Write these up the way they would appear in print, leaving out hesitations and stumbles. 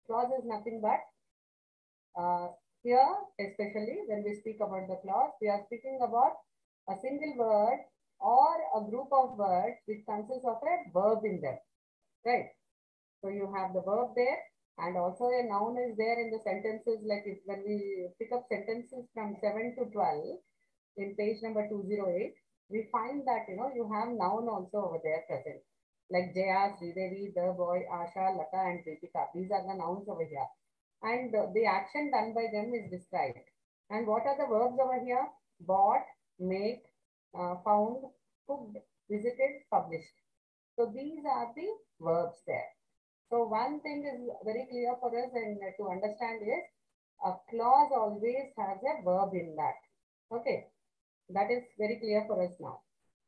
Clause is nothing but here, especially when we speak about the clause, we are speaking about a single word or a group of words which consists of a verb in them, right? So you have the verb there, and also a noun is there in the sentences. Like if when we pick up sentences from 7 to 12 in page number 208, we find that you have noun also over there present. Like Jaya, Sridevi, the boy, Asha, Lata, and Deepika. These are the nouns over here. And the action done by them is described. And what are the verbs over here? Bought, made, found, cooked, visited, published. So these are the verbs there. So one thing is very clear for us and to understand is a clause always has a verb in that. Okay, that is very clear for us now.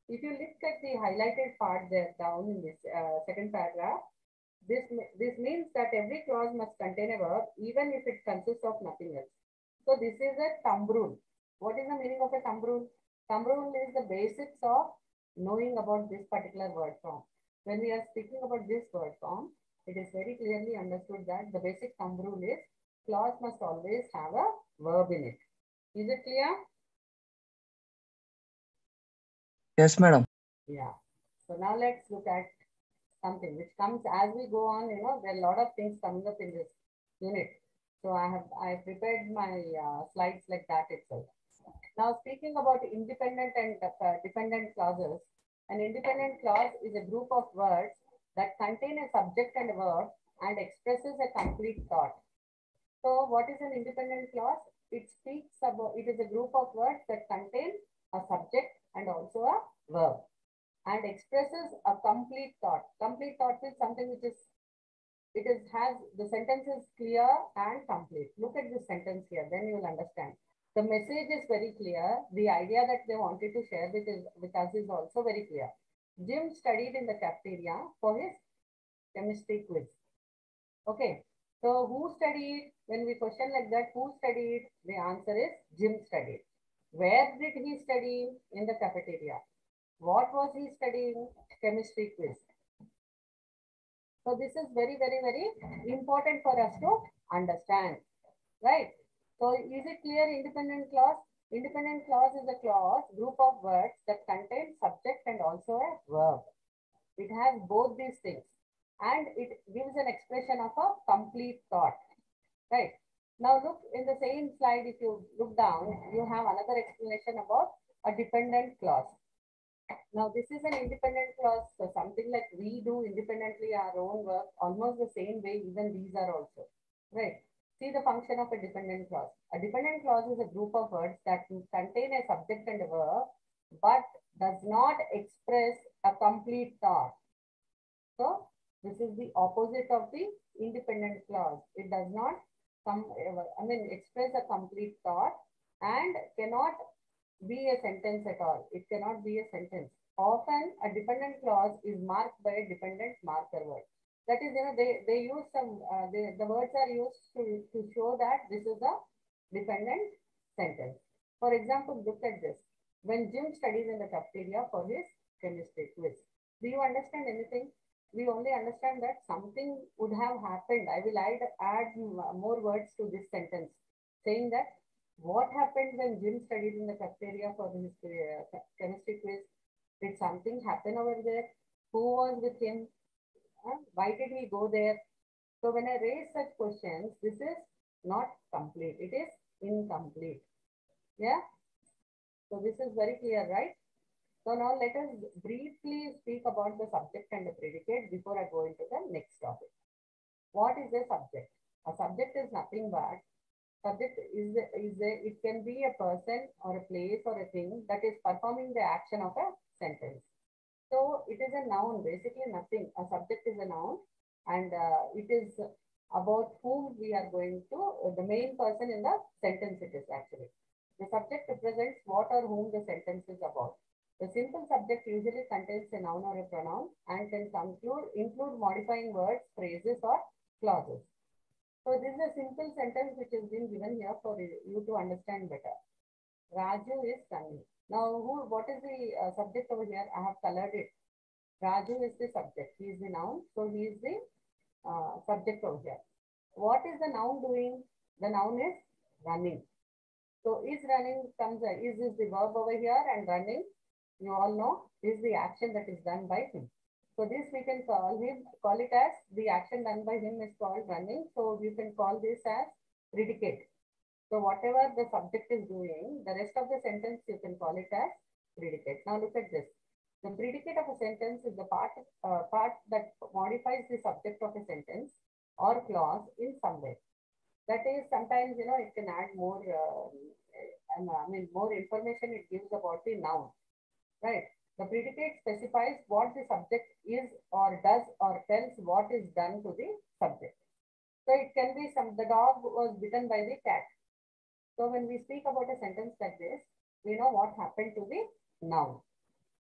If you look at the highlighted part there down in this second paragraph, this means that every clause must contain a verb even if it consists of nothing else. So this is a thumb rule. What is the meaning of a thumb rule? Thumb rule is the basics of knowing about this particular word form. When we are speaking about this word form, it is very clearly understood that the basic thumb rule is clause must always have a verb in it. Is it clear? Yes, madam. Yeah. So now let's look at something which comes as we go on. There are a lot of things coming up in this unit. So I prepared my slides like that itself. Now speaking about independent and dependent clauses, an independent clause is a group of words that contain a subject and a verb and expresses a complete thought. So what is an independent clause? It speaks about, it is a group of words that contain a subject and also a verb and expresses a complete thought. Complete thought is something which is, has, the sentence is clear and complete. Look at this sentence here, then you will understand. The message is very clear. The idea that they wanted to share with us is also very clear. Jim studied in the cafeteria for his chemistry quiz. Okay. So who studied? When we question like that, who studied? The answer is Jim studied. Where did he study? In the cafeteria. What was he studying? Chemistry quiz. So this is very, very, very important for us to understand, right? So is it clear? Independent clause? Independent clause is a clause, group of words that contain subject and also a verb. It has both these things and it gives an expression of a complete thought, right? Now look in the same slide, if you look down, you have another explanation about a dependent clause. Now this is an independent clause, so something like we do independently our own work, almost the same way even these are also, right? See the function of a dependent clause. A dependent clause is a group of words that contain a subject and a verb, but does not express a complete thought. So this is the opposite of the independent clause. It does not express a complete thought and cannot be a sentence at all. It cannot be a sentence. Often a dependent clause is marked by a dependent marker word. That is, they use some, the words are used to show that this is a dependent sentence. For example, look at this. When Jim studies in the cafeteria for his chemistry quiz. Do you understand anything? We only understand that something would have happened. I will add more words to this sentence, saying that what happened when Jim studied in the cafeteria for his chemistry quiz? Did something happen over there? Who was with him? Why did he go there? So when I raise such questions, this is not complete. It is incomplete. Yeah. So this is very clear, right? So now let us briefly speak about the subject and the predicate before I go into the next topic. What is a subject? A subject is nothing but subject it can be a person or a place or a thing that is performing the action of a sentence. So it is a noun, basically nothing. A subject is a noun and it is about whom we are going to, the main person in the sentence it is actually. The subject represents what or whom the sentence is about. The simple subject usually contains a noun or a pronoun and can include modifying words, phrases or clauses. So this is a simple sentence which has been given here for you to understand better. Raju is sunny. Now, what is the subject over here? I have colored it. Raju is the subject. He is the noun. So he is the subject over here. What is the noun doing? The noun is running. So is running comes, is the verb over here, and running, you all know, is the action that is done by him. So this we can call it as the action done by him is called running. So you can call this as predicate. So whatever the subject is doing, the rest of the sentence you can call it as predicate. Now look at this. The predicate of a sentence is the part that modifies the subject of a sentence or clause in some way. That is, sometimes it can add more, more information it gives about the noun, right? The predicate specifies what the subject is or does or tells what is done to the subject. So it can be the dog was bitten by the cat. So when we speak about a sentence like this, we know what happened to the noun.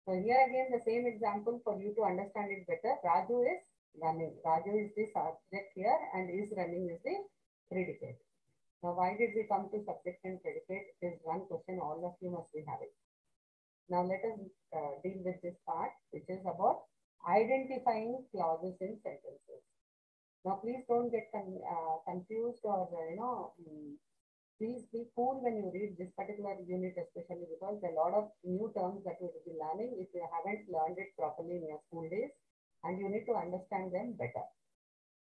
So here again the same example for you to understand it better. Raju is running. Raju is the subject here and is running is the predicate. Now why did we come to subject and predicate is one question all of you must be having. Now let us deal with this part, which is about identifying clauses in sentences. Now please don't get confused or please be cool when you read this particular unit, especially because there are a lot of new terms that you will be learning if you haven't learned it properly in your school days, and you need to understand them better.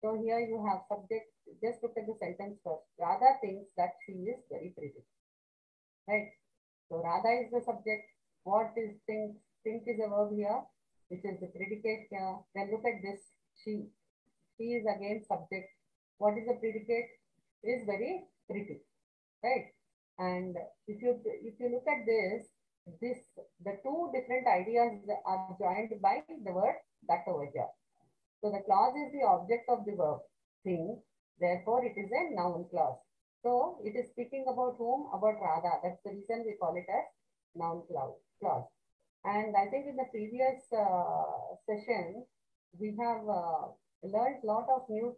So here you have subject. Just look at the sentence first. Radha thinks that she is very pretty, right? So Radha is the subject. What is think? Think is a verb here, which is the predicate here. Then look at this. She. She is again subject. What is the predicate? Is very pretty, right? And if you look at this the two different ideas are joined by the word that over here. So the clause is the object of the verb think. Therefore, it is a noun clause. So it is speaking about whom? About Radha. That's the reason we call it as noun clause. And I think in the previous session, we have learned a lot of new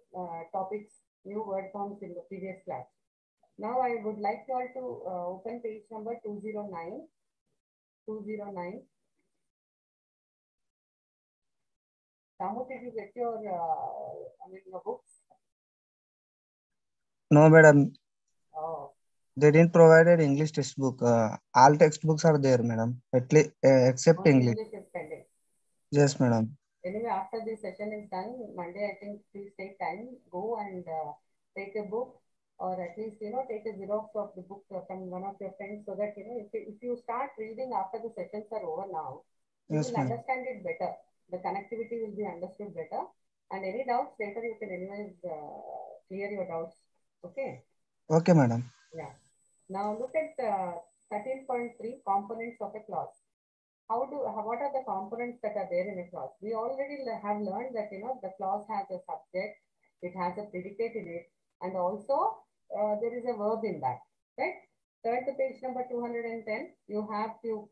topics, new word forms in the previous class. Now I would like you all to open page number 209. 209. Samu, did you get your, your books? No, madam. Oh. They didn't provide an English textbook. All textbooks are there, madam. At least except Only English. English is pending. Yes, madam. Anyway, after this session is done, Monday, I think please take time, go and take a book, or at least, take a Xerox of the book from one of your friends, so that, if you start reading after the sessions are over now, you Yes, will madam. understand it better. The connectivity will be understood better. And any doubts later, you can anyways clear your doubts. Okay? Okay, madam. Yeah. Now look at 13.3 components of a clause. What are the components that are there in a clause? We already have learned that the clause has a subject, it has a predicate in it, and also there is a verb in that, right? Turn to page number 210. You have to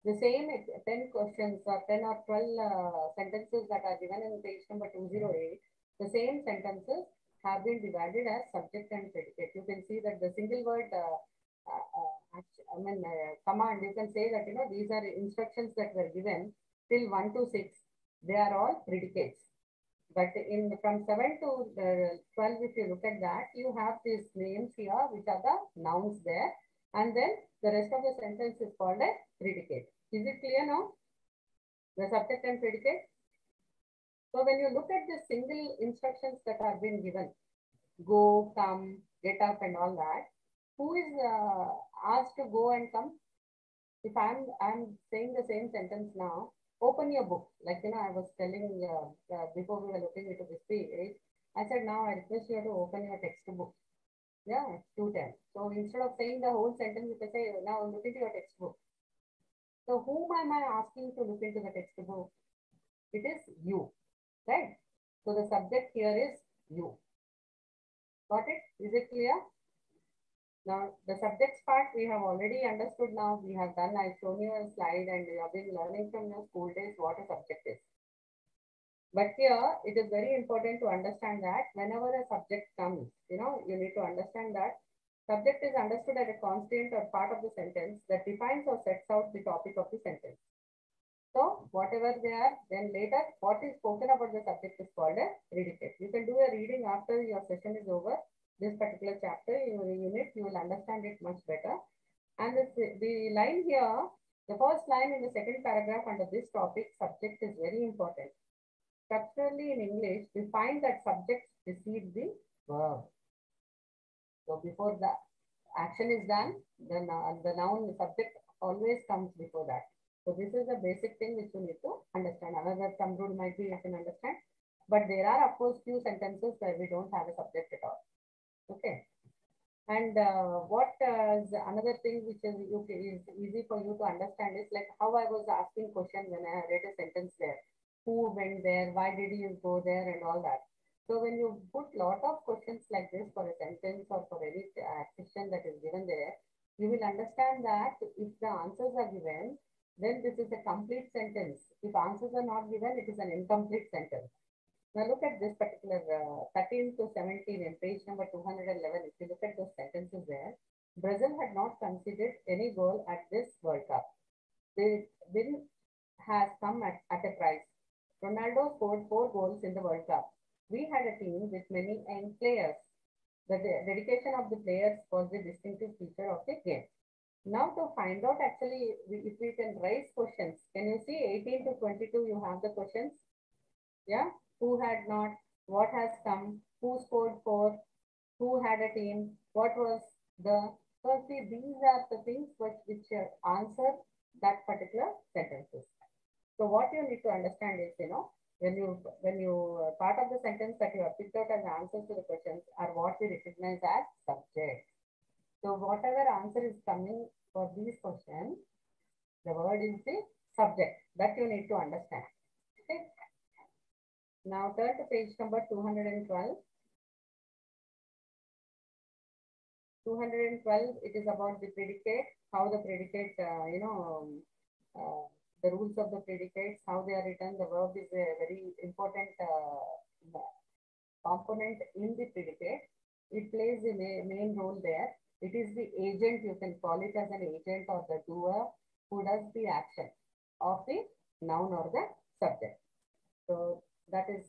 the same 10 questions or 10 or 12 sentences that are given in page number 208. The same sentences have been divided as subject and predicate. You can see that the single word command, you can say that, these are instructions that were given till 1 to 6. They are all predicates. But from 7 to 12, if you look at that, you have these names here, which are the nouns there. And then the rest of the sentence is called a predicate. Is it clear now? The subject and predicate. So when you look at the single instructions that have been given, go, come, get up and all that, who is asked to go and come? If I'm saying the same sentence now, open your book. Like, I was telling before we were looking into this page, I said, now I request you to open your textbook. Yeah, it's 210. So instead of saying the whole sentence, you can say, now look into your textbook. So whom am I asking to look into the textbook? It is you, right? So the subject here is you. Got it? Is it clear? Now, the subjects part we have already understood now. We have done, I've shown you a slide and you have been learning from your school days what a subject is. But here, it is very important to understand that whenever a subject comes, you need to understand that subject is understood as a constant or part of the sentence that defines or sets out the topic of the sentence. So whatever they are, then later what is spoken about the subject is called a predicate. You can do a reading after your session is over. This particular chapter, your unit, you will understand it much better. And the line here, the first line in the second paragraph under this topic, subject, is very important. Structurally in English, we find that subjects precede the verb. So before the action is done, the noun, the subject always comes before that. So this is the basic thing which you need to understand. Another some rule might be you can understand, but there are of course few sentences where we don't have a subject at all. Okay. And what is another thing which is easy for you to understand is like how I was asking question when I read a sentence there. Who went there? Why did you go there? And all that. So when you put lot of questions like this for a sentence or for any question that is given there, you will understand that if the answers are given, then this is a complete sentence. If answers are not given, it is an incomplete sentence. Now look at this particular 13 to 17 in page number 211. If you look at those sentences there, Brazil had not conceded any goal at this World Cup. The win has come at a price. Ronaldo scored 4 goals in the World Cup. We had a team with many young players. The dedication of the players was the distinctive feature of the game. Now to find out actually if we can raise questions, can you see 18 to 22 you have the questions? Yeah, who had not, what has come, who scored 4, who had a team, what was the, so see these are the things which answer that particular sentences. So what you need to understand is, when you part of the sentence that you have picked out as answers to the questions are what we recognize as subject. So whatever answer is coming for these questions, the word is the subject that you need to understand. Okay. Now turn to page number 212. 212, it is about the predicate, how the predicate, the rules of the predicates, how they are written. The verb is a very important component in the predicate. It plays the main role there. It is the agent, you can call it as an agent or the doer who does the action of the noun or the subject. So that is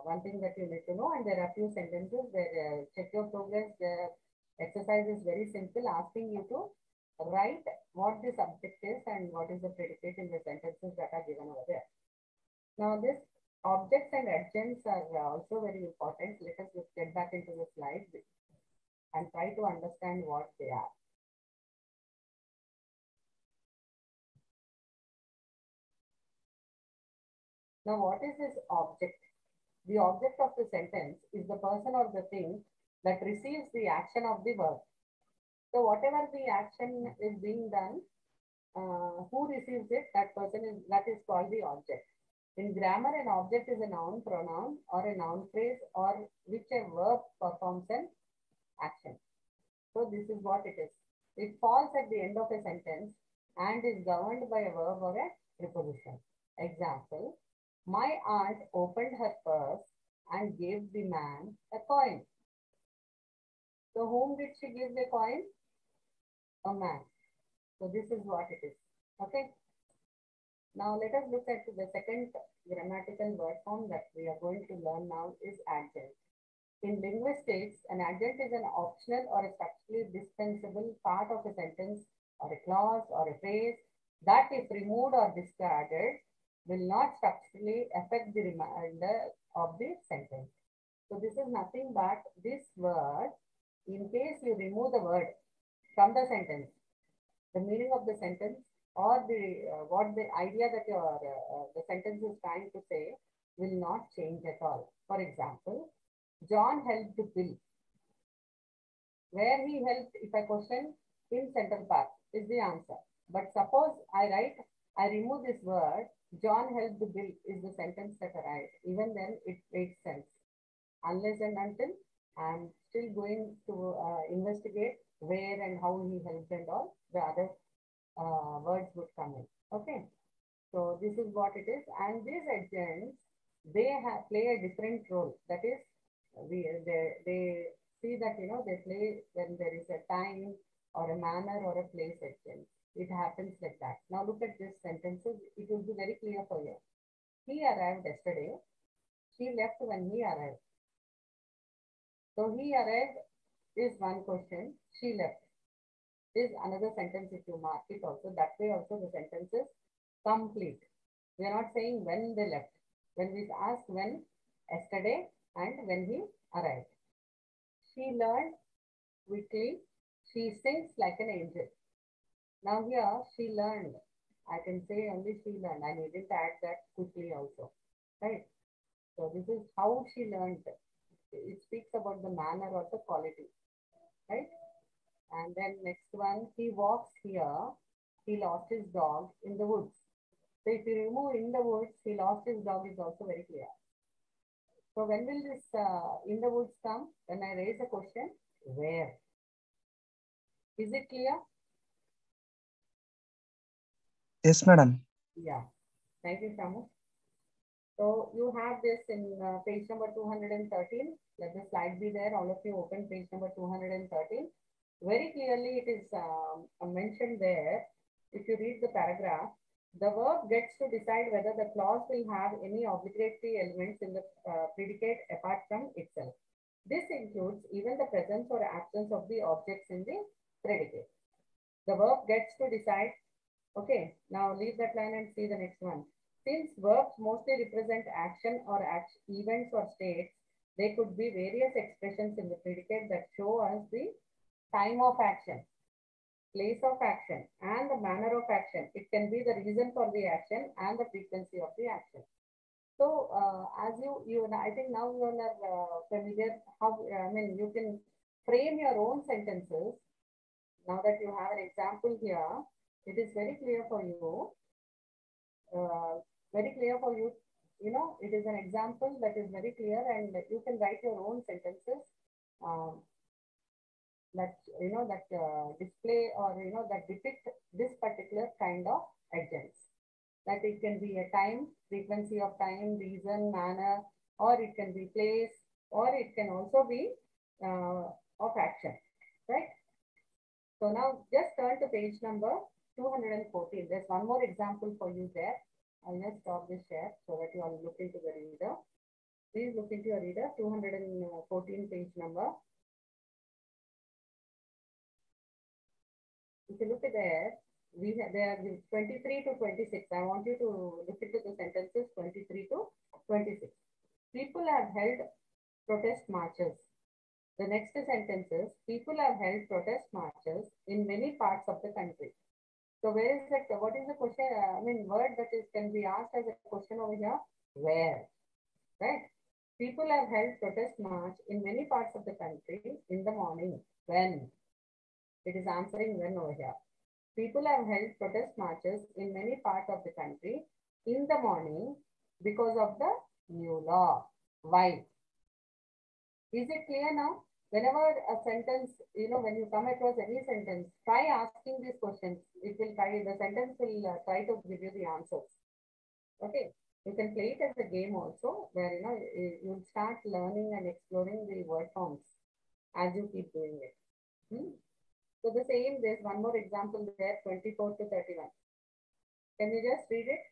one thing that you need to know. And there are few sentences where check your progress. The exercise is very simple, asking you to write what the subject is and what is the predicate in the sentences that are given over there. Now this objects and adjuncts are also very important. Let us just get back into the slide and try to understand what they are. Now what is this object? The object of the sentence is the person or the thing that receives the action of the verb. So whatever the action is being done, who receives it, that is called the object. In grammar, an object is a noun, pronoun, or a noun phrase, or which a verb performs an action. So this is what it is. It falls at the end of a sentence and is governed by a verb or a preposition. Example, my aunt opened her purse and gave the man a coin. So whom did she give the coin? A man. So this is what it is. Okay. Now let us look at the second grammatical word form that we are going to learn now is adjunct. In linguistics, an adjunct is an optional or a structurally dispensable part of a sentence or a clause or a phrase that if removed or discarded will not structurally affect the remainder of the sentence. So this is nothing but this word, in case you remove the word from the sentence, the meaning of the sentence or the what the idea that your the sentence is trying to say will not change at all. For example, John helped Bill. Where he helped, if I question, in Central Park is the answer. But suppose I write, I remove this word, John helped Bill is the sentence that I write. Even then it makes sense. Unless and until I'm still going to investigate where and how he helped and all, the other words would come in. Okay. So this is what it is. And these adjuncts, they play a different role. That is, they see that, they play when there is a time or a manner or a place adjunct. It happens like that. Now look at this sentences. It will be very clear for you. He arrived yesterday. She left when he arrived. So he arrived is one question. She left is another sentence. If you mark it also, that way also the sentence is complete. We are not saying when they left. When we ask when, yesterday, and when he arrived. She learned quickly. She sings like an angel. Now here, she learned. I can say only she learned. I needn't add that quickly also. Right? So this is how she learned. It speaks about the manner or the quality. Right? And then next one, he walks here. He lost his dog in the woods. So if you remove in the woods, he lost his dog is also very clear. So when will this in the woods come? When I raise a question, where? Is it clear? Yes, madam. Yeah. Thank you, Shamu. So you have this in page number 213. Let the slide be there. All of you open page number 213. Very clearly it is mentioned there. If you read the paragraph, the verb gets to decide whether the clause will have any obligatory elements in the predicate apart from itself. This includes even the presence or absence of the objects in the predicate. The verb gets to decide. Okay, now leave that line and see the next one. Since verbs mostly represent action or events or states, they could be various expressions in the predicate that show us the time of action, place of action, and the manner of action. It can be the reason for the action and the frequency of the action. So, as I think now you are familiar how, you can frame your own sentences. Now that you have an example here, it is very clear for you. Very clear for you. You know, it is an example that is very clear, and you can write your own sentences. That display or that depict this particular kind of agents. That it can be a time, frequency of time, reason, manner, or it can be place, or it can also be of action, right? So now just turn to page number 214. There's one more example for you there. I'll just stop this share so that you all look into the reader. Please look into your reader, 214 page number. If you look at there, there are 23 to 26. I want you to look into the sentences 23 to 26. People have held protest marches. The next sentence is, people have held protest marches in many parts of the country. So where is that? What is the question? Word that can be asked as a question over here. Where? Right? People have held protest march in many parts of the country in the morning. When? It is answering when over here. People have held protest marches in many parts of the country in the morning because of the new law. Why? Is it clear now? Whenever a sentence, when you come across any sentence, try asking these questions. It will try, the sentence will try to give you the answers. Okay. You can play it as a game also, where, you'll start learning and exploring the word forms as you keep doing it. So the same, there's one more example there, 24 to 31. Can you just read it?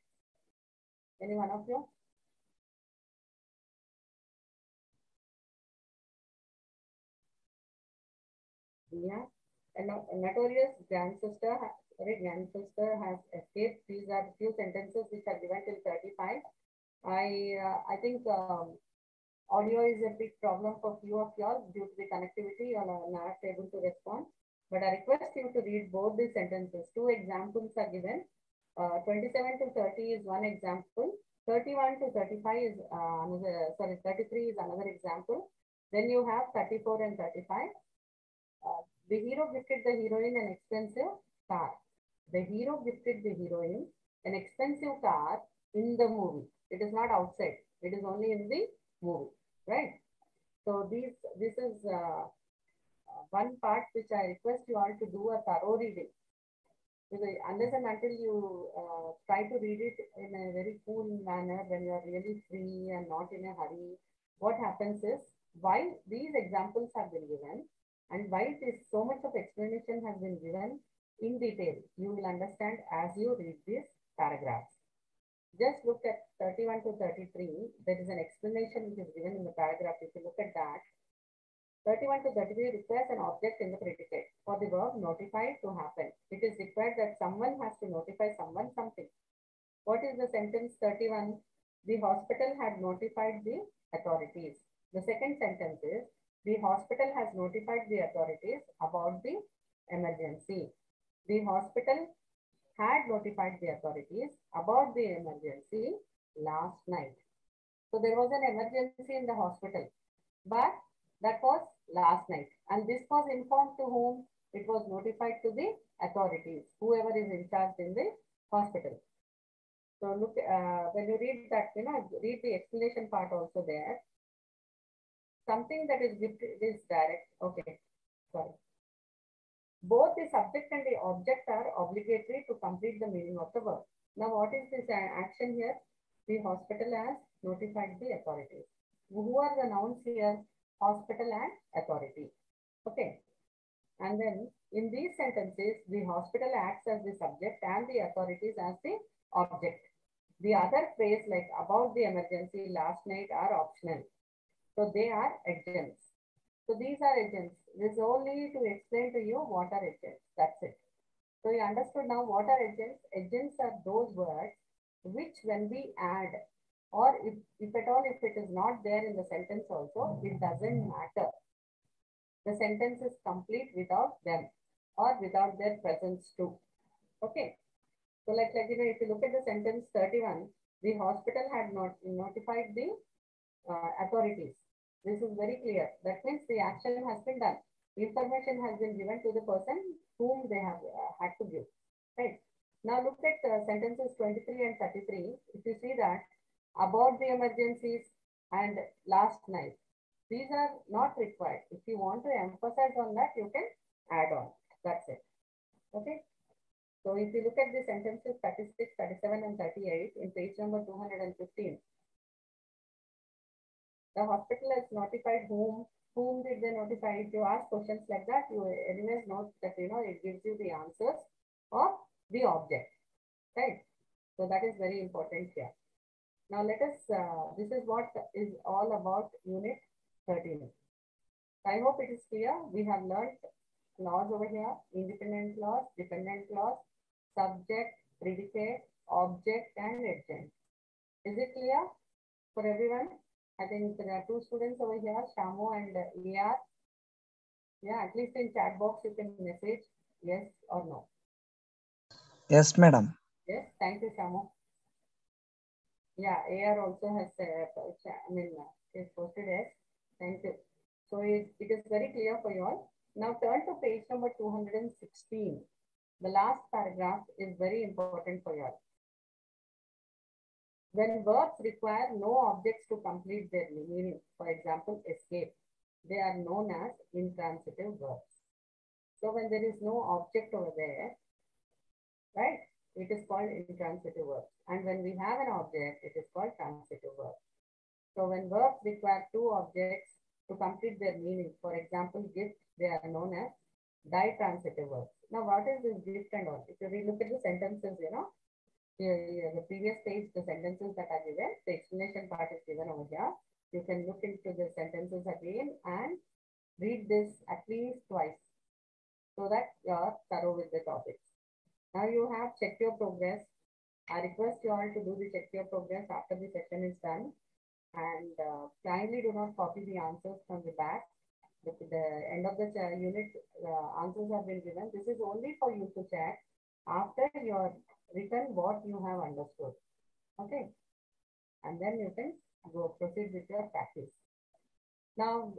Any one of you? Yeah. A notorious grandsister has escaped. These are few sentences which are given till 35. I think audio is a big problem for few of y'all due to the connectivity. You are not able to respond. But I request you to read both these sentences. Two examples are given. 27 to 30 is one example. 31 to 35 is 33 is another example. Then you have 34 and 35. The hero gifted the heroine an expensive car. The hero gifted the heroine an expensive car in the movie. It is not outside. It is only in the movie, right? So this is one part which I request you all to do a thorough reading. Because unless and until you try to read it in a very cool manner, when you are really free and not in a hurry, what happens is, why these examples have been given and why this so much of explanation has been given, in detail. You will understand as you read these paragraphs. Just look at 31 to 33. There is an explanation which is given in the paragraph. If you look at that, 31 to 33 requires an object in the predicate for the verb notify to happen. It is required that someone has to notify someone something. What is the sentence 31? The hospital had notified the authorities. The second sentence is, the hospital has notified the authorities about the emergency. The hospital had notified the authorities about the emergency last night. So there was an emergency in the hospital, but that was last night. And this was informed to whom? It was notified to the authorities, whoever is in charge in the hospital. So look, when you read that, read the explanation part also there. Something that is direct. Okay, sorry. Both the subject and the object are obligatory to complete the meaning of the verb. Now, what is this action here? The hospital has notified the authorities. Who are the nouns here? Hospital and authority. Okay. And then in these sentences, the hospital acts as the subject and the authorities as the object. The other phrase like about the emergency last night are optional. So they are agents. So these are agents. This is only to explain to you what are agents. That's it. So you understood now what are agents? Agents are those words which when we add, or if at all, if it is not there in the sentence also, it doesn't matter. The sentence is complete without them or without their presence too. Okay. So like if you look at the sentence 31, the hospital had notified the authorities. This is very clear. That means the action has been done. Information has been given to the person whom they have had to give. Right. Now look at sentences 23 and 33. If you see that about the emergencies and last night, these are not required. If you want to emphasize on that, you can add on. That's it. Okay. So if you look at the sentences 36, 37, and 38 in page number 215, the hospital has notified whom. Whom did they notify? If you ask questions like that, you anyways note that it gives you the answers of the object. Right. So that is very important here. Now let us, this is what is all about unit 13. I hope it is clear. We have learned clause over here, independent clause, dependent clause, subject, predicate, object, and agent. Is it clear for everyone? I think there are two students over here, Shamu and AR. Yeah, at least in chat box you can message yes or no. Yes, madam. Yes, thank you, Shamu. Yeah, AR also has, is posted yes. Thank you. So it is very clear for you all. Now turn to page number 216. The last paragraph is very important for you all. When verbs require no objects to complete their meaning, for example, escape, they are known as intransitive verbs. So when there is no object over there, right, it is called intransitive verbs. And when we have an object, it is called transitive verbs. So when verbs require two objects to complete their meaning, for example, gift, they are known as ditransitive verbs. Now, what is this gift and all? If you look at the sentences, the previous page, the sentences that are given, the explanation part is given over here. You can look into the sentences again and read this at least twice so that you are thorough with the topics. Now you have check your progress. I request you all to do the check your progress after the session is done. And kindly do not copy the answers from the back. The end of the unit answers have been given. This is only for you to check after you are written what you have understood. Okay. And then you can go proceed with your practice. Now,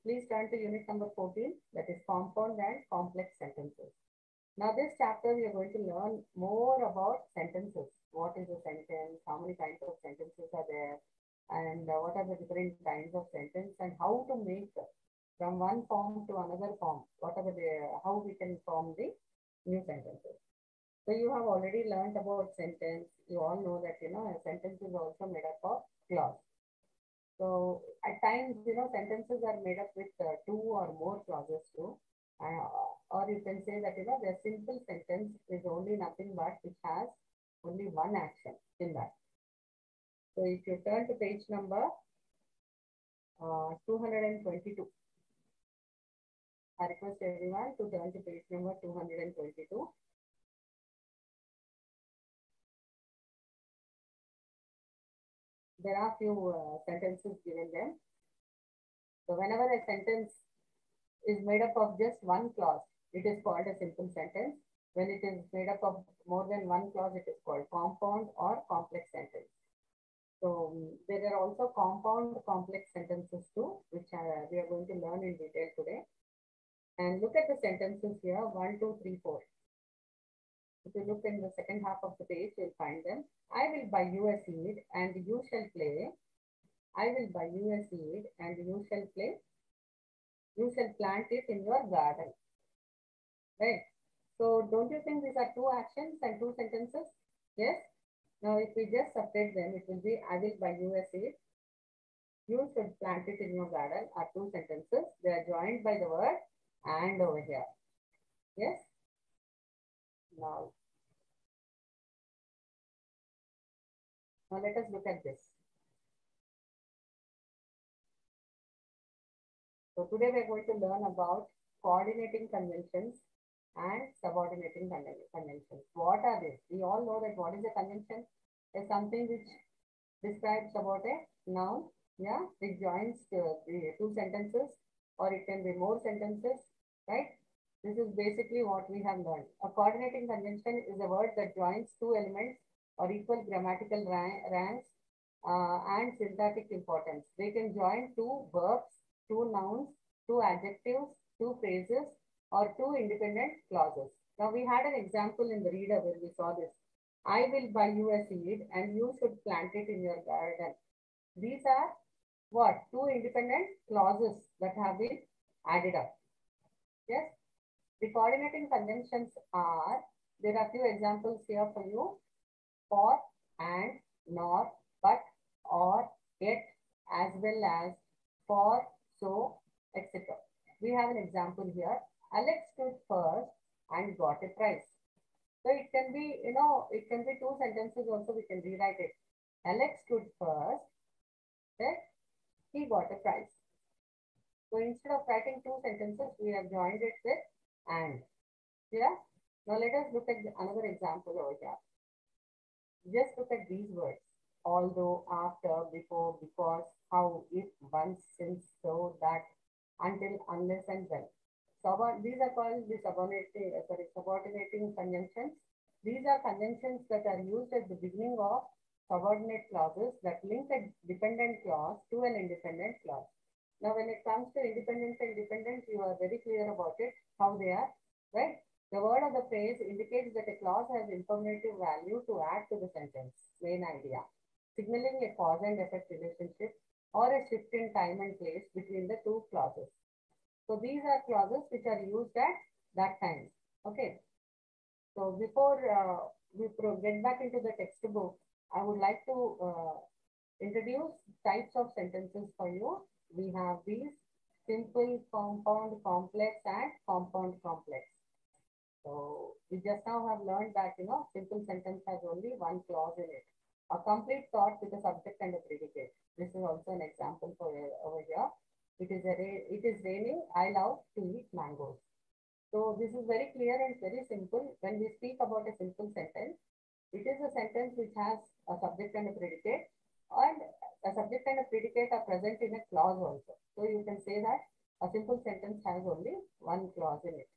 please turn to unit number 14, that is compound and complex sentences. Now, this chapter, we are going to learn more about sentences. What is a sentence? How many kinds of sentences are there? And what are the different kinds of sentence and how to make from one form to another form? What are how we can form the new sentences? So you have already learned about sentence. You all know that, a sentence is also made up of clause. So at times, sentences are made up with two or more clauses too. Or you can say that, they're simple sentences. if you turn to page number 222, I request everyone to turn to page number 222. There are few sentences given there. So whenever a sentence is made up of just one clause, it is called a simple sentence. When it is made up of more than one clause, it is called compound or complex sentence. So there are also compound complex sentences too, which we are going to learn in detail today. And look at the sentences here, 1, 2, 3, 4. If you look in the second half of the page, you'll find them. I will buy you a seed and you shall play. I will buy you a seed and you shall play. You shall plant it in your garden. Right? So don't you think these are two actions and two sentences? Yes? Now if we just separate them, it will be I will buy you a seed. You should plant it in your garden are two sentences. They are joined by the word and over here. Yes? Now let us look at this. So today we are going to learn about coordinating conventions and subordinating conventions. What are these? We all know that what is a convention? Is something which describes about a noun, yeah, it joins the two sentences, or it can be more sentences, right? This is basically what we have learned. A coordinating convention is a word that joins two elements or equal grammatical ranks and syntactic importance. They can join two verbs, two nouns, two adjectives, two phrases, or two independent clauses. Now we had an example in the reader where we saw this. I will buy you a seed and you should plant it in your garden. These are what? Two independent clauses that have been added up. Yes? The coordinating conventions are, there are few examples here for you. For, and, nor, but, or, yet, as well as, for, so, etc. We have an example here. Alex stood first and got a prize. So it can be, it can be two sentences also, we can rewrite it. Alex stood first, then he got a prize. So instead of writing two sentences, we have joined it with and. Yeah? Now let us look at another example over here. Just look at these words. Although, after, before, because, how, if, once, since, so, that, until, unless, and when. These are called the subordinating conjunctions. These are conjunctions that are used at the beginning of subordinate clauses that link a dependent clause to an independent clause. Now, when it comes to independent and dependent, you are very clear about it, how they are, right? The word or the phrase indicates that a clause has informative value to add to the sentence, main idea, signaling a cause and effect relationship or a shift in time and place between the two clauses. So these are clauses which are used at that time. Okay. So before we get back into the textbook, I would like to introduce types of sentences for you. We have these simple, compound, complex, and compound complex. So we just now have learned that, simple sentence has only one clause in it. A complete thought with a subject and a predicate. This is also an example for over here. It is raining. I love to eat mangoes. So this is very clear and very simple. When we speak about a simple sentence, it is a sentence which has a subject and a predicate, and a subject and a predicate are present in a clause also. So you can say that a simple sentence has only one clause in it.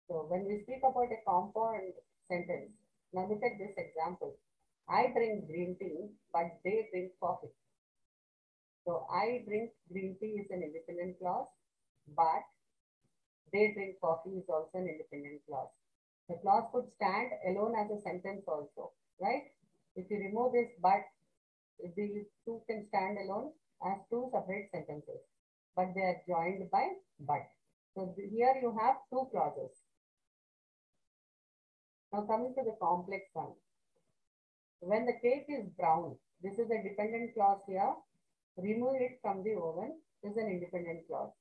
So when we speak about a compound sentence, now look at this example. I drink green tea, but they drink coffee. So I drink green tea is an independent clause, but they drink coffee is also an independent clause. The clause could stand alone as a sentence also, right? If you remove this but, these two can stand alone as two separate sentences, but they are joined by but. So here you have two clauses. Now coming to the complex one. When the cake is brown, this is a dependent clause here. Remove it from the oven is an independent clause.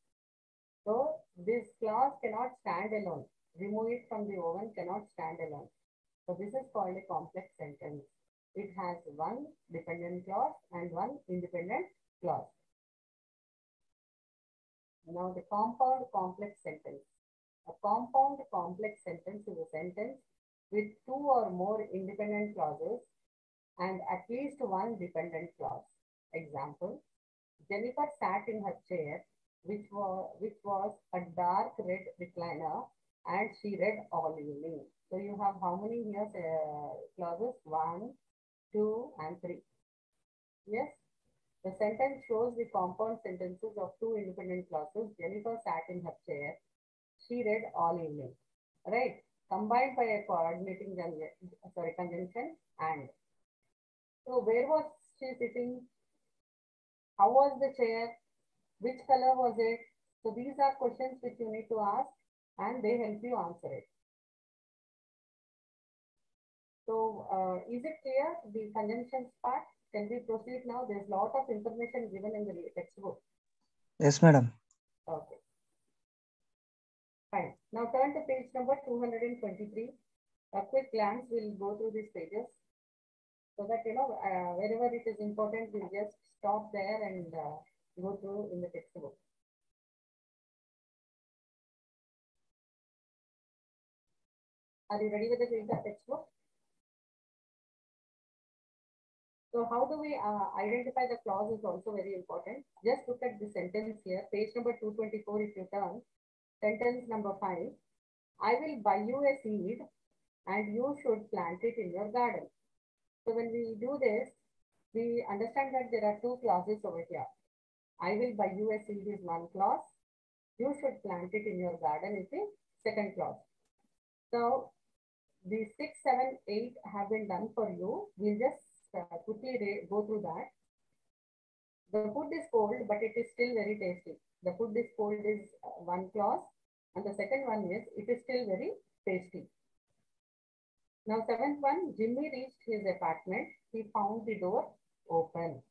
So this clause cannot stand alone. Remove it from the oven cannot stand alone. So this is called a complex sentence. It has one dependent clause and one independent clause. Now the compound complex sentence. A compound complex sentence is a sentence with two or more independent clauses and at least one dependent clause. Example, Jennifer sat in her chair, which was a dark red recliner, and she read all evening. So you have how many here clauses? 1, 2, and 3. Yes. The sentence shows the compound sentences of two independent clauses. Jennifer sat in her chair. She read all evening. Right? Combined by a coordinating conjunction and. So where was she sitting? How was the chair? Which color was it? So these are questions which you need to ask and they help you answer it. So is it clear, the conjunctions part? Can we proceed now? There's a lot of information given in the textbook. Yes, madam. Okay. Fine. Now turn to page number 223. A quick glance, we'll go through these pages so that, wherever it is important, we'll just stop there and go through in the textbook. Are you ready with the textbook? So how do we identify the clause is also very important. Just look at the sentence here, page number 224 if you turn. Sentence number 5. I will buy you a seed and you should plant it in your garden. So when we do this, we understand that there are two clauses over here. I will buy you a seed is one clause. You should plant it in your garden is the second clause. So the 6, 7, 8 have been done for you. We'll just quickly go through that. The food is cold, but it is still very tasty. The food is cold is one clause. And the second one is, it is still very tasty. Now, seventh one, Jimmy reached his apartment. He found the door open.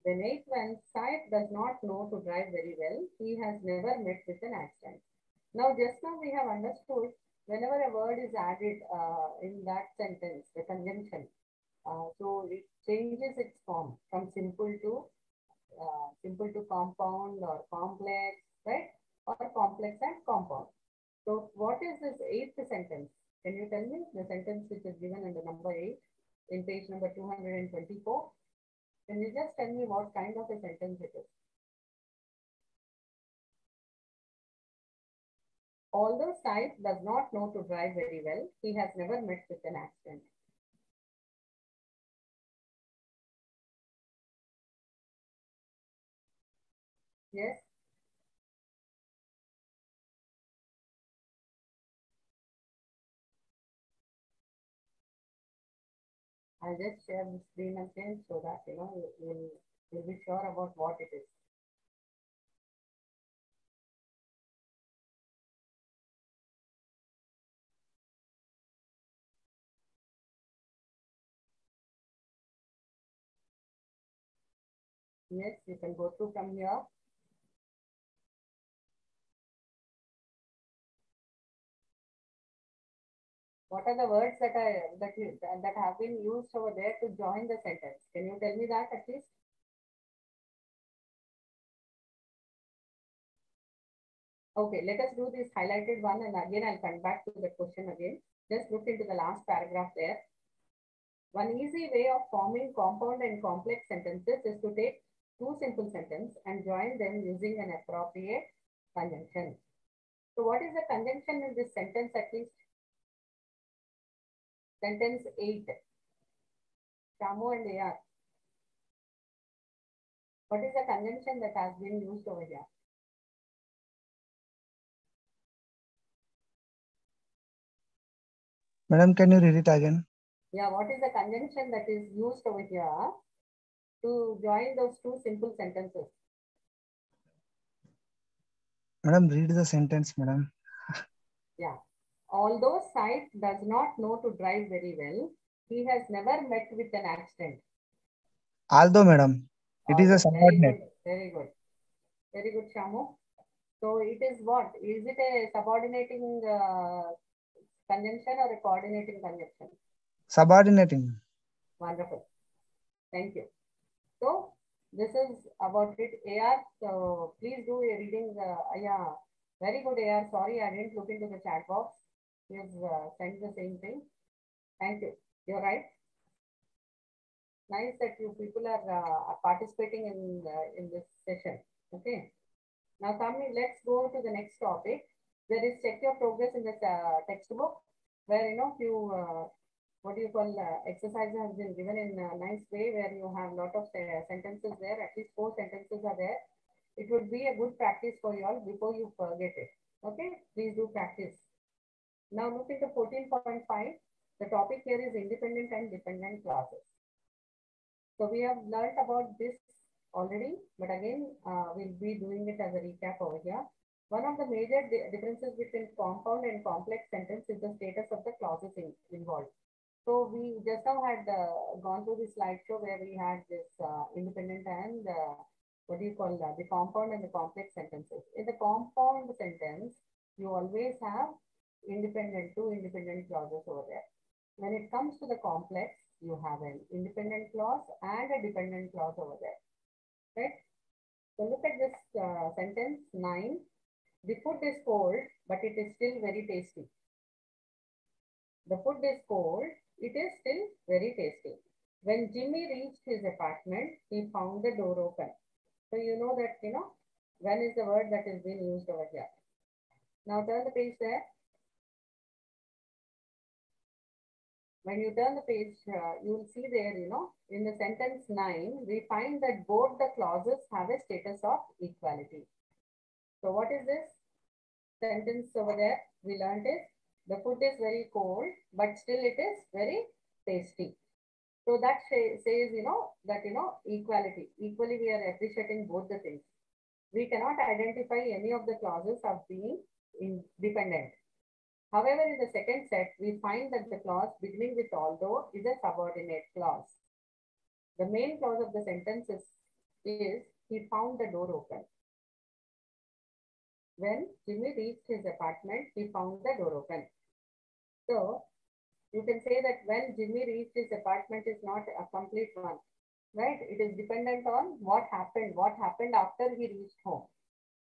Then eighth one, Saif does not know to drive very well. He has never met with an accident. Now, just now we have understood whenever a word is added in that sentence, the conjunction, so it changes its form from simple to compound or complex, right? Or complex and compound. So what is this eighth sentence? Can you tell me the sentence which is given under number 8 in page number 224? Can you just tell me what kind of a sentence it is? Although Saif does not know to drive very well, he has never met with an accident. Yes? I'll just share the screen again so that you'll be sure about what it is. Yes, you can go through from here. What are the words that have been used over there to join the sentence? Can you tell me that at least? Okay, let us do this highlighted one and again I'll come back to the question again. Just look into the last paragraph there. One easy way of forming compound and complex sentences is to take two simple sentences and join them using an appropriate conjunction. So what is the conjunction in this sentence at least? Sentence 8. Shamu and AR. What is the conjunction that has been used over here? Madam, can you read it again? Yeah, what is the conjunction that is used over here to join those two simple sentences? Madam, read the sentence, madam. Yeah. Although Saif does not know to drive very well, he has never met with an accident. Although, madam, it is a subordinate. Very good. Very good, Shamu. So it is what? Is it a subordinating conjunction or a coordinating conjunction? Subordinating. Wonderful. Thank you. So this is about it. AR, so please do a reading. Yeah, very good, AR. Sorry, I didn't look into the chat box. You've sent the same thing. Thank you. You're right. Nice that you people are participating in this session. Okay. Now, let's go to the next topic. There is check your progress in the textbook, where few what do you call exercises have been given in a nice way, where you have lot of sentences there. At least 4 sentences are there. It would be a good practice for you all before you forget it. Okay, please do practice. Now look into 14.5. The topic here is independent and dependent clauses. So we have learned about this already, but again, we'll be doing it as a recap over here. One of the major differences between compound and complex sentence is the status of the clauses involved. So we just now had gone through the slideshow where we had this independent and what do you call the compound and the complex sentences. In the compound sentence, you always have two independent clauses over there. When it comes to the complex, you have an independent clause and a dependent clause over there. Right? So look at this sentence 9. The food is cold, but it is still very tasty. The food is cold, it is still very tasty. When Jimmy reached his apartment, he found the door open. So you know that, when is the word that is being used over here. Now turn the page there. When you turn the page, you will see there, in the sentence 9, we find that both the clauses have a status of equality. So what is this sentence over there? We learned is the food is very cold, but still it is very tasty. So that says, equality. Equally, we are appreciating both the things. We cannot identify any of the clauses as being independent. However, in the second set, we find that the clause beginning with although is a subordinate clause. The main clause of the sentence is he found the door open. When Jimmy reached his apartment, he found the door open. So you can say that when Jimmy reached his apartment is not a complete one, right? It is dependent on what happened after he reached home.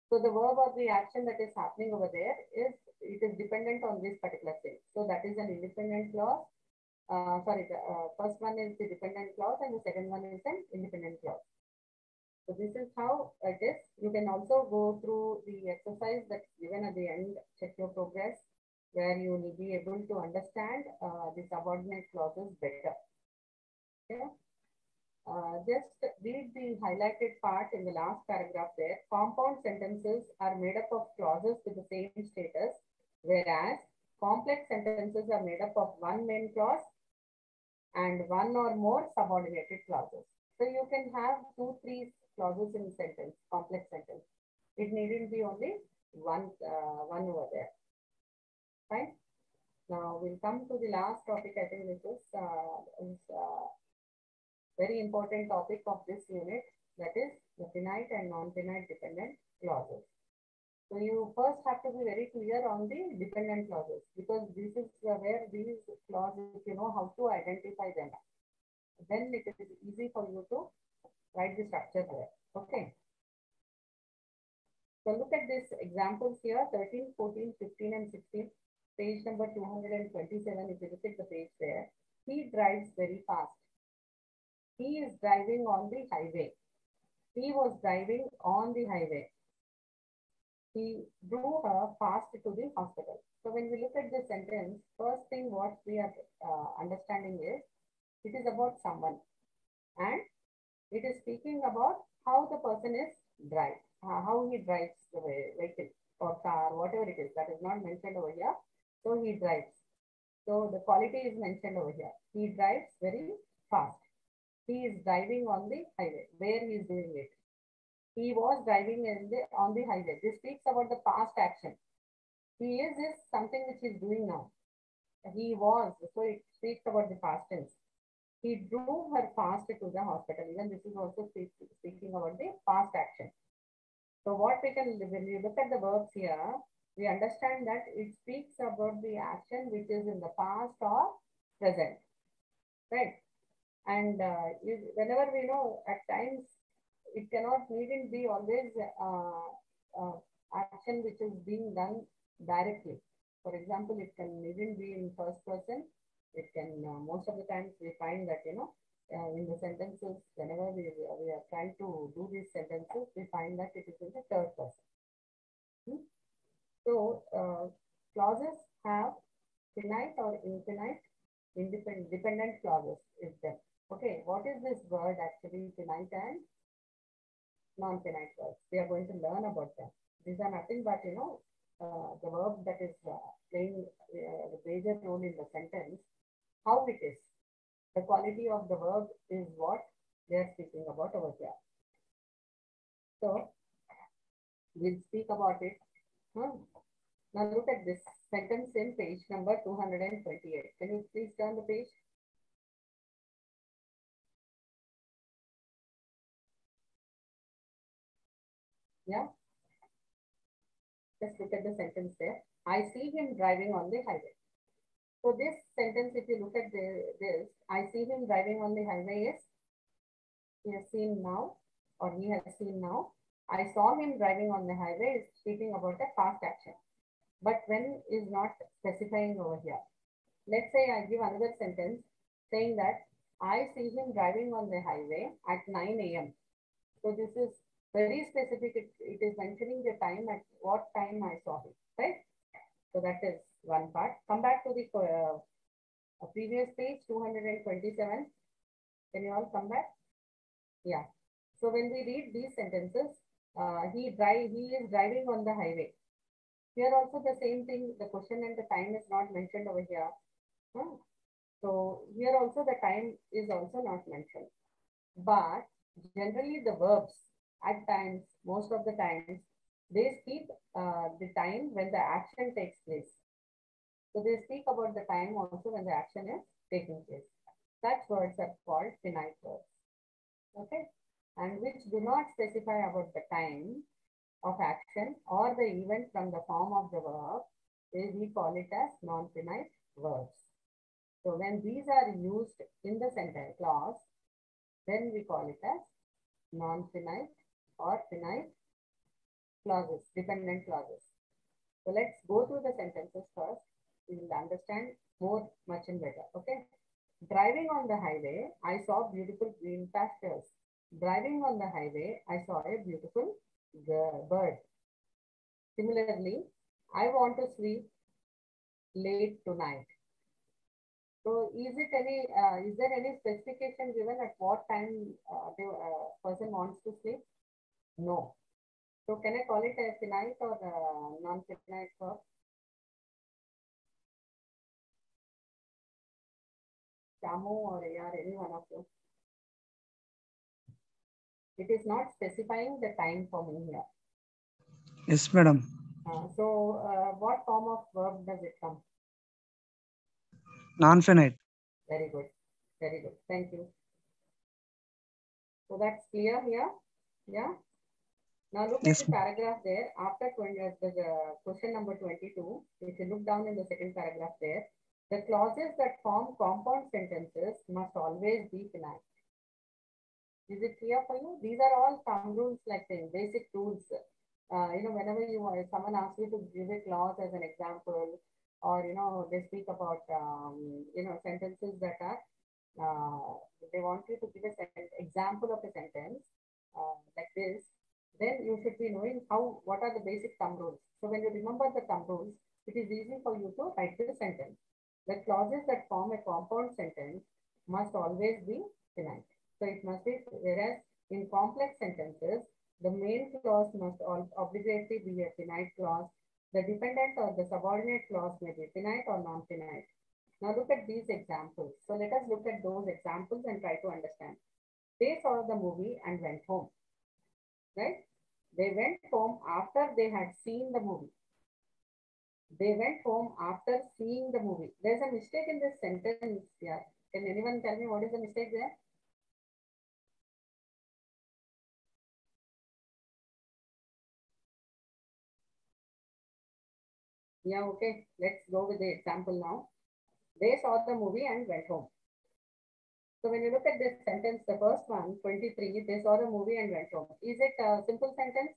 So the verb or the action that is happening over there it is dependent on this particular thing. So that is an independent clause. The first one is the dependent clause and the second one is an independent clause. So this is how it is. You can also go through the exercise that's given at the end, check your progress, where you will be able to understand the subordinate clauses better. Okay. Just read the highlighted part in the last paragraph there. Compound sentences are made up of clauses with the same status, whereas complex sentences are made up of one main clause and one or more subordinated clauses. So you can have 2-3 clauses in sentence, complex sentence. It needn't be only one over there. Fine. Now we'll come to the last topic. I think this is very important topic of this unit, that is the finite and non-finite dependent clauses. So you first have to be very clear on the dependent clauses, because this is where these clauses, if you know how to identify them, then it is easy for you to write the structure there. Okay. So look at these examples here, 13, 14, 15, and 16. Page number 227, if you look at the page there. He drives very fast. He is driving on the highway. He was driving on the highway. He drove her fast to the hospital. So when we look at this sentence, first thing what we are understanding is, it is about someone. And it is speaking about how the person is how he drives the vehicle or car, whatever it is, that is not mentioned over here. So he drives. So the quality is mentioned over here. He drives very fast. He is driving on the highway. Where he is doing it? He was driving on the highway. This speaks about the past action. He is something which he is doing now. He was, so it speaks about the past tense. He drove her fast to the hospital. Even this is also speaking about the past action. So what we can, when you look at the verbs here, we understand that it speaks about the action which is in the past or present, right? And whenever we know, at times it cannot needn't be always action which is being done directly. For example, it can needn't be in first person. It can most of the times we find that in the sentences whenever we are trying to do these sentences, we find that it is in the third person. Hmm? So clauses have finite or infinite dependent clauses is there. Okay, what is this word actually, finite and non-finite verbs? We are going to learn about them. These are nothing but the verb that is playing the major role in the sentence. How it is, the quality of the verb is what they are speaking about over here. So we'll speak about it. Now look at this sentence in page number 228. Can you please turn the page? Yeah. Just look at the sentence there. I see him driving on the highway. So this sentence, if you look at this, I see him driving on the highway is, he has seen now, or he has seen now. I saw him driving on the highway is speaking about a past action. But when is not specifying over here. Let's say I give another sentence saying that I see him driving on the highway at 9 a.m. So this is very specific. It is mentioning the time at what time I saw him, right? So that is one part. Come back to the previous page, 227. Can you all come back? Yeah. So when we read these sentences, he is driving on the highway. Here also the same thing, the question and the time is not mentioned over here. So here also the time is also not mentioned. But generally the verbs at times, most of the times, they speak the time when the action takes place. So they speak about the time also when the action is taking place. Such words are called finite verbs. Okay. And which do not specify about the time of action or the event from the form of the verb, we call it as non-finite verbs. So when these are used in the sentence clause, then we call it as non-finite or finite clauses, dependent clauses. So let's go through the sentences first. We will understand much in better. Okay. Driving on the highway, I saw beautiful green pastures. Driving on the highway, I saw a beautiful bird. Similarly, I want to sleep late tonight. So is there any specification given at what time the person wants to sleep? No. So can I call it a finite or non-finite verb? Shamu or AR, any one of you. It is not specifying the time for me here. Yes, madam. What form of verb does it come? Non-finite. Very good. Very good. Thank you. So that's clear here. Yeah. Now look at the paragraph there. After question number 22, if you look down in the second paragraph there, the clauses that form compound sentences must always be finite. Is it clear for you? These are all thumb rules, like the basic rules. Whenever someone asks you to give a clause as an example, or they speak about sentences that are they want you to give an example of a sentence like this, then you should be knowing what are the basic thumb rules. So when you remember the thumb rules, it is easy for you to write the sentence. The clauses that form a compound sentence must always be finite. So it must be, whereas in complex sentences, the main clause must obligatory be a finite clause. The dependent or the subordinate clause may be finite or non-finite. Now look at these examples. So let us look at those examples and try to understand. They saw the movie and went home, right? They went home after they had seen the movie. They went home after seeing the movie. There's a mistake in this sentence here. Can anyone tell me what is the mistake there? Yeah, okay. Let's go with the example now. They saw the movie and went home. So when you look at this sentence, the first one, 23, they saw the movie and went home. Is it a simple sentence?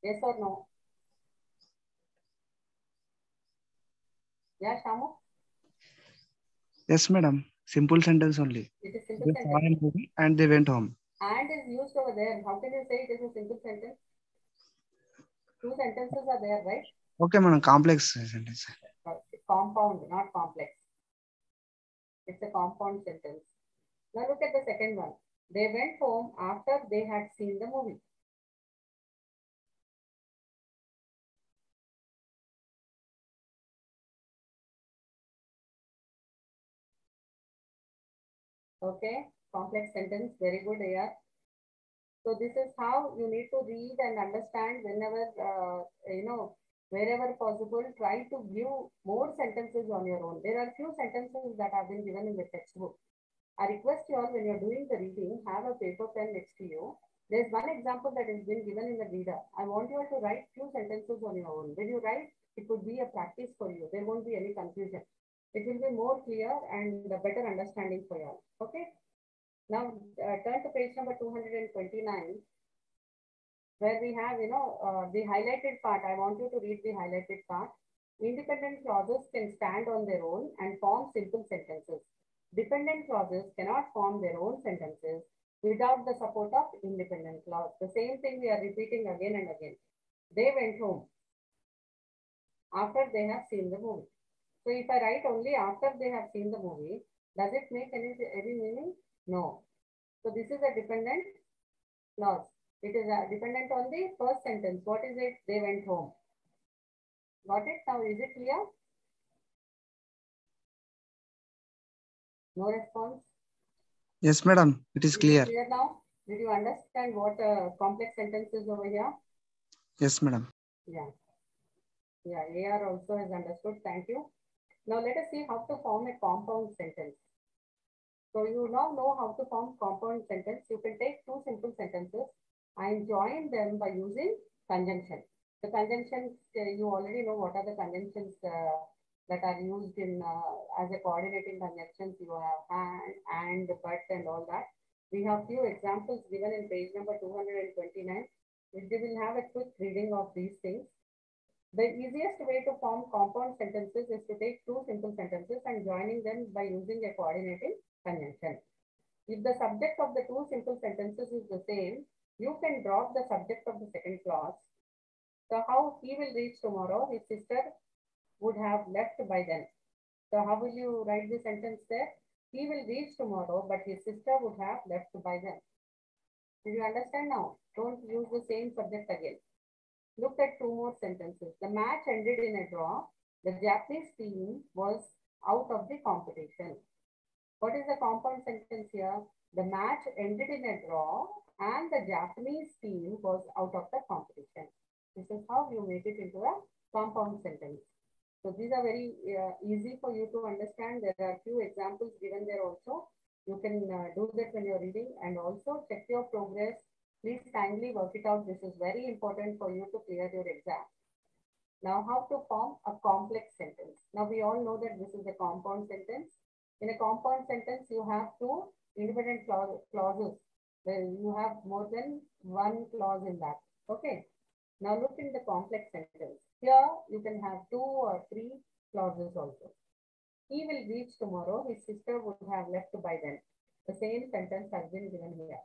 Yes or no? Yeah, Shamu? Yes, madam. Simple sentence only. It is simple They saw sentence. a movie and they went home. And is used over there. How can you say it is a simple sentence? Two sentences are there, right? Okay, madam. Complex sentence. Compound, not complex. It's a compound sentence. Now look at the second one. They went home after they had seen the movie. Okay, complex sentence, very good here. So this is how you need to read and understand whenever, wherever possible, try to view more sentences on your own. There are few sentences that have been given in the textbook. I request you all when you're doing the reading, have a paper pen next to you. There's one example that has been given in the reader. I want you all to write few sentences on your own. When you write, it would be a practice for you. There won't be any confusion. It will be more clear and a better understanding for you all. Okay. Now turn to page number 229, where we have, the highlighted part. I want you to read the highlighted part. Independent clauses can stand on their own and form simple sentences. Dependent clauses cannot form their own sentences without the support of independent clause. The same thing we are repeating again and again. They went home after they have seen the movie. So if I write only after they have seen the movie, does it make any meaning? No. So this is a dependent clause. It is dependent on the first sentence. What is it? They went home. Got it? Now is it clear? No response? Yes, madam. It is Is it clear. clear now? Did you understand what complex sentence is over here? Yes, madam. Yeah. Yeah, AR also is understood. Thank you. Now let us see how to form a compound sentence. So you now know how to form compound sentence. You can take two simple sentences and join them by using conjunction. The conjunctions, you already know what are the conjunctions that are used in as a coordinating conjunctions. You have and, but, and all that. We have few examples given in page number 229. We will have a quick reading of these things. The easiest way to form compound sentences is to take two simple sentences and joining them by using a coordinating conjunction. If the subject of the two simple sentences is the same, you can drop the subject of the second clause. So how he will reach tomorrow, his sister would have left by then. So how will you write the sentence there? He will reach tomorrow, but his sister would have left by then. Did you understand now? Don't use the same subject again. Look at two more sentences. The match ended in a draw. The Japanese team was out of the competition. What is the compound sentence here? The match ended in a draw and the Japanese team was out of the competition. This is how you make it into a compound sentence. So these are very easy for you to understand. There are few examples given there also. You can do that when you're reading and also check your progress. Please kindly work it out. This is very important for you to clear your exam. Now, how to form a complex sentence. Now, we all know that this is a compound sentence. In a compound sentence, you have two independent clauses. Where you have more than one clause in that. Okay. Now, look in the complex sentence. Here, you can have two or three clauses also. He will reach tomorrow. His sister would have left by then. The same sentence has been given here.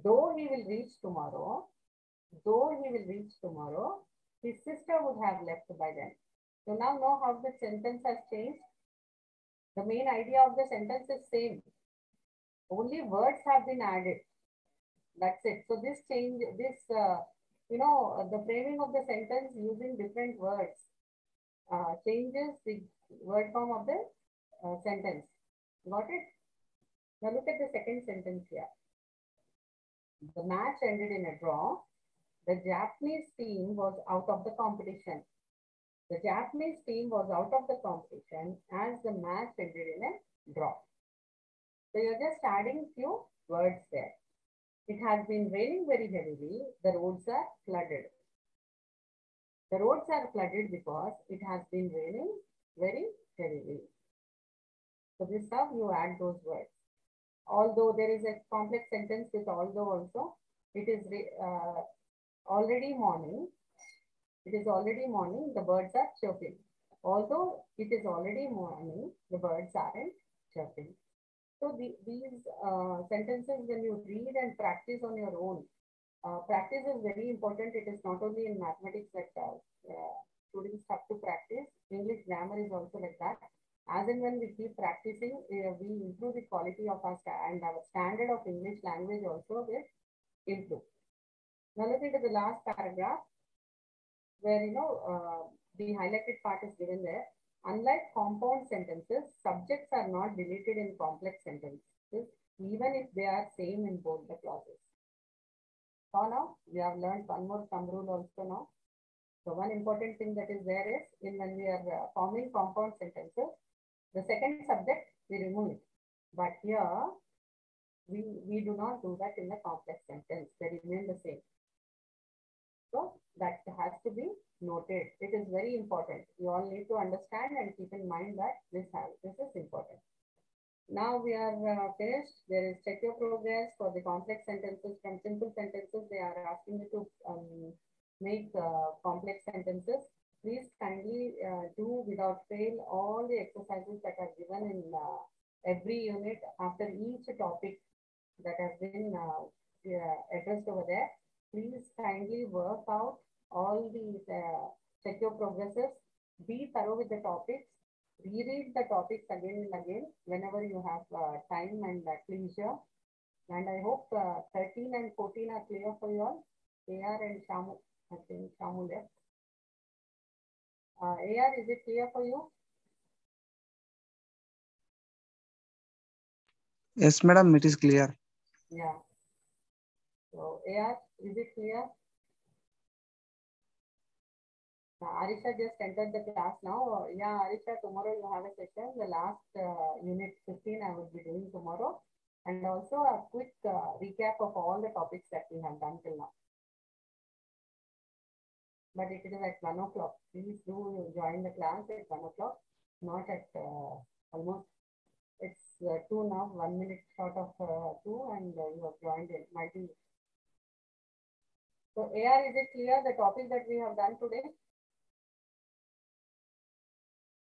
Though he will reach tomorrow, his sister would have left by then. So now know how the sentence has changed. The main idea of the sentence is same. Only words have been added. That's it. So this change, the framing of the sentence using different words changes the word form of the sentence. Got it? Now look at the second sentence here. The match ended in a draw. The Japanese team was out of the competition. The Japanese team was out of the competition as the match ended in a draw. So you're just adding few words there. It has been raining very heavily. The roads are flooded. The roads are flooded because it has been raining very heavily. So this is how you add those words. Although there is a complex sentence with although also, it is already morning. It is already morning, the birds are chirping. Although it is already morning, the birds aren't chirping. So these sentences, when you read and practice on your own, practice is very important. It is not only in mathematics that students have to practice. English grammar is also like that. As and when we keep practicing, we improve the quality of our and our standard of English language also will improve. Now look into the last paragraph where the highlighted part is given there. Unlike compound sentences, subjects are not deleted in complex sentences, even if they are same in both the clauses. So now we have learned one more thumb rule also now. So one important thing that is there is when we are forming compound sentences, the second subject we remove it. But here we do not do that in the complex sentence. They remain the same. So that has to be noted. It is very important. You all need to understand and keep in mind that this is important. Now we are finished. There is check your progress for the complex sentences. From simple sentences, they are asking you to make complex sentences. Please kindly do without fail all the exercises that are given in every unit after each topic that has been addressed over there. Please kindly work out all these check your progresses. Be thorough with the topics. Reread the topics again and again whenever you have time and leisure. And I hope 13 and 14 are clear for you all. AR and Shamu, I think Shamu left. AR, is it clear for you? Yes, madam, it is clear. Yeah. So AR, is it clear? Arisha just entered the class now. Yeah, Arisha, tomorrow you have a session. The last unit 15 I will be doing tomorrow. And also a quick recap of all the topics that we have done till now. But it is at 1 o'clock. Please do join the class at 1 o'clock, not at almost, it's 2 now, 1 minute short of 2 and you have joined in. Might be. So AR, is it clear the topic that we have done today?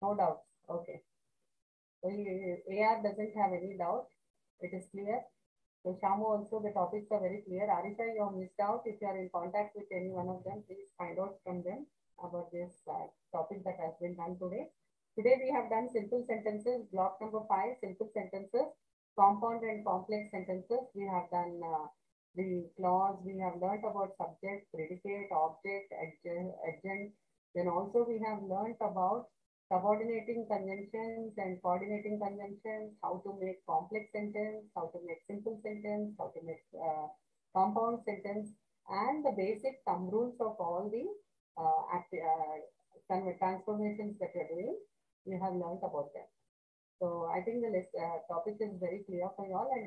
No doubts. Okay. So AR doesn't have any doubt. It is clear. So Shamu also, the topics are very clear. Arisha, you have missed out. If you are in contact with any one of them, please find out from them about this topic that has been done today. Today we have done simple sentences, block number 5, simple sentences, compound and complex sentences. We have done the clause. We have learned about subject, predicate, object, adjunct. Then also we have learned about subordinating conjunctions and coordinating conjunctions, how to make complex sentence, how to make simple sentence, how to make compound sentence, and the basic thumb rules of all the transformations that you're doing. You have learned about them. So I think the topic is very clear for you all, and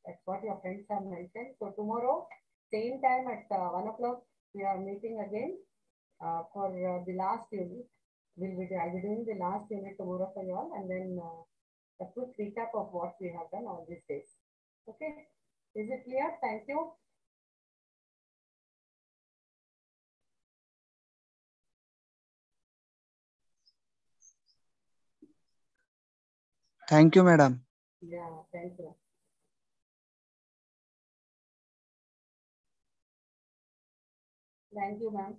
that's what your friends have mentioned. So tomorrow, same time at 1 o'clock, we are meeting again for the last unit. I'll be doing the last unit tomorrow for you all, and then a quick recap of what we have done all these days. Okay, is it clear? Thank you. Thank you, madam. Yeah, thank you. Thank you, ma'am.